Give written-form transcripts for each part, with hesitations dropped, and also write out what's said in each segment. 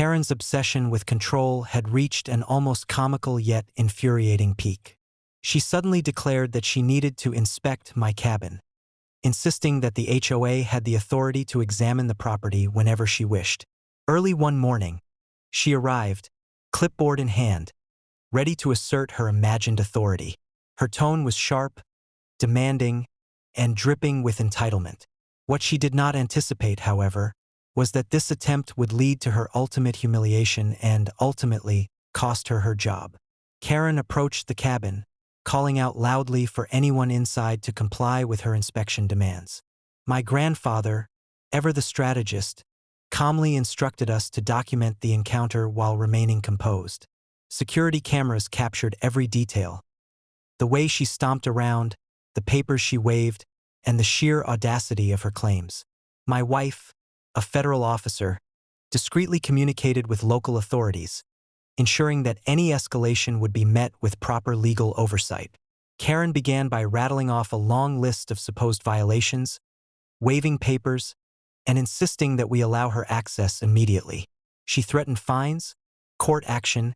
Karen's obsession with control had reached an almost comical yet infuriating peak. She suddenly declared that she needed to inspect my cabin, insisting that the HOA had the authority to examine the property whenever she wished. Early one morning, she arrived, clipboard in hand, ready to assert her imagined authority. Her tone was sharp, demanding, and dripping with entitlement. What she did not anticipate, however, was that this attempt would lead to her ultimate humiliation and, ultimately, cost her her job. Karen approached the cabin, calling out loudly for anyone inside to comply with her inspection demands. My grandfather, ever the strategist, calmly instructed us to document the encounter while remaining composed. Security cameras captured every detail. The way she stomped around, the papers she waved, and the sheer audacity of her claims. My wife, a federal officer, discreetly communicated with local authorities, ensuring that any escalation would be met with proper legal oversight. Karen began by rattling off a long list of supposed violations, waving papers, and insisting that we allow her access immediately. She threatened fines, court action,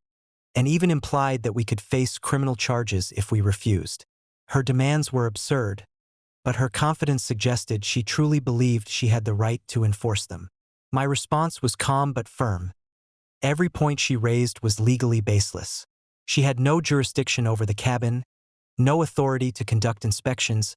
and even implied that we could face criminal charges if we refused. Her demands were absurd, but her confidence suggested she truly believed she had the right to enforce them. My response was calm but firm. Every point she raised was legally baseless. She had no jurisdiction over the cabin, no authority to conduct inspections,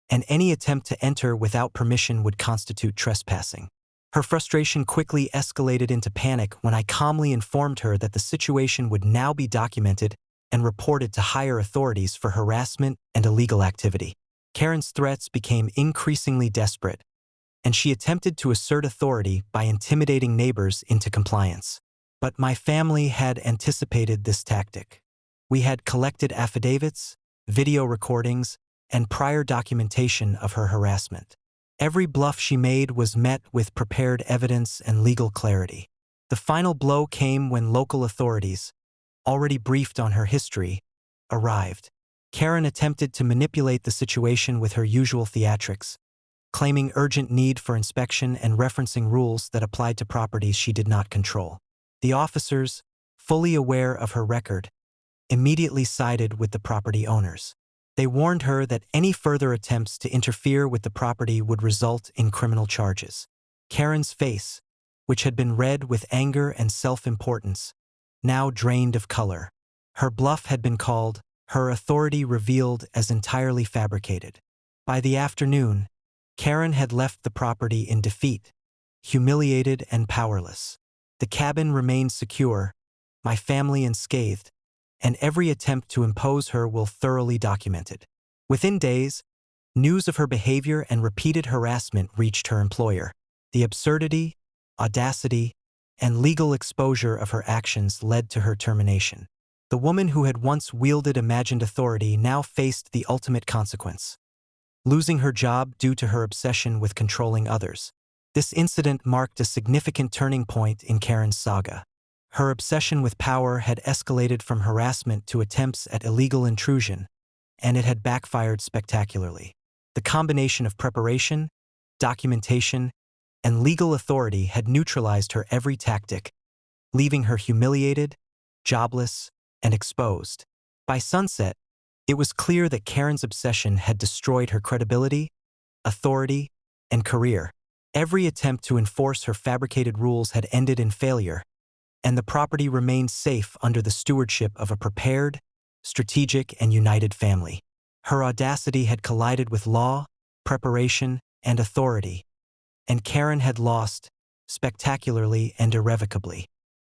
and any attempt to enter without permission would constitute trespassing. Her frustration quickly escalated into panic when I calmly informed her that the situation would now be documented and reported to higher authorities for harassment and illegal activity. Karen's threats became increasingly desperate, and she attempted to assert authority by intimidating neighbors into compliance. But my family had anticipated this tactic. We had collected affidavits, video recordings, and prior documentation of her harassment. Every bluff she made was met with prepared evidence and legal clarity. The final blow came when local authorities, already briefed on her history, arrived. Karen attempted to manipulate the situation with her usual theatrics, claiming urgent need for inspection and referencing rules that applied to properties she did not control. The officers, fully aware of her record, immediately sided with the property owners. They warned her that any further attempts to interfere with the property would result in criminal charges. Karen's face, which had been red with anger and self-importance, now drained of color. Her bluff had been called, her authority revealed as entirely fabricated. By the afternoon, Karen had left the property in defeat, humiliated and powerless. The cabin remained secure, my family unscathed, and every attempt to impose her will thoroughly documented. Within days, news of her behavior and repeated harassment reached her employer. The absurdity, audacity, and legal exposure of her actions led to her termination. The woman who had once wielded imagined authority now faced the ultimate consequence: losing her job due to her obsession with controlling others. This incident marked a significant turning point in Karen's saga. Her obsession with power had escalated from harassment to attempts at illegal intrusion, and it had backfired spectacularly. The combination of preparation, documentation, and legal authority had neutralized her every tactic, leaving her humiliated, jobless, and exposed. By sunset, it was clear that Karen's obsession had destroyed her credibility, authority, and career. Every attempt to enforce her fabricated rules had ended in failure, and the property remained safe under the stewardship of a prepared, strategic, and united family. Her audacity had collided with law, preparation, and authority, and Karen had lost, spectacularly and irrevocably.